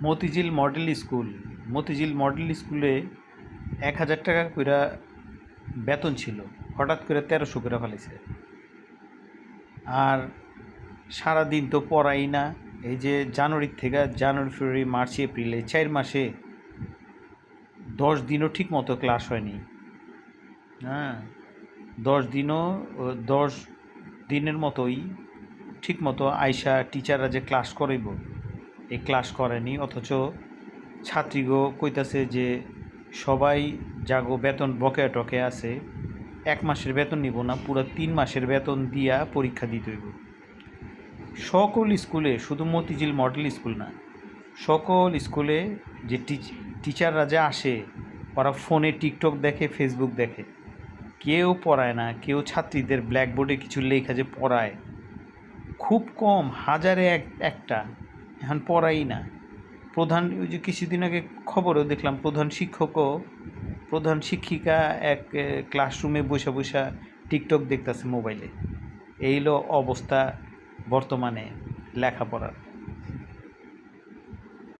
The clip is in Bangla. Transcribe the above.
Motijheel model school. Motijheel model স্কুলে ১,০০০ টাকা কইরা বেতন ছিল, হঠাৎ করে ১৩০০ করে ফেলেছে। আর সারাদিন তো পড়াই না। এই যে জানুয়ারি থেকে জানুয়ারি, ফেব্রুয়ারি, মার্চ, এপ্রিল এই ৪ মাসে ১০ দিনও ঠিক মতো ক্লাস হয়নি। হ্যাঁ, ১০ দিনও ১০ দিনের মতোই ঠিক মতো আইসা টিচাররা যে ক্লাস করাইব এই ক্লাস করেনি। অথচ ছাত্রীগো কইতাছে যে সবাই যাগো বেতন বকেয়া টকেয়া আছে, ১ মাসের বেতন নিব না, পুরো ৩ মাসের বেতন দিয়া পরীক্ষা দিতে হইব। সকল স্কুলে, শুধু মতিঝিল মডেল স্কুল না, সকল স্কুলে যে টিচাররা যে আসে ওরা ফোনে টিকটক দেখে, ফেসবুক দেখে, কেউ পড়ায় না। কেউ ছাত্রীদের ব্ল্যাকবোর্ডে কিছু লেখা যে পড়ায় খুব কম, হাজারে একটা। এখন পড়াই না। প্রধান, ওই যে কিছুদিন আগে খবরেও দেখলাম, প্রধান শিক্ষিকা এক ক্লাসরুমে বসে বসে টিকটক দেখতেছে মোবাইলে। এই হলো অবস্থা বর্তমানে লেখাপড়ার।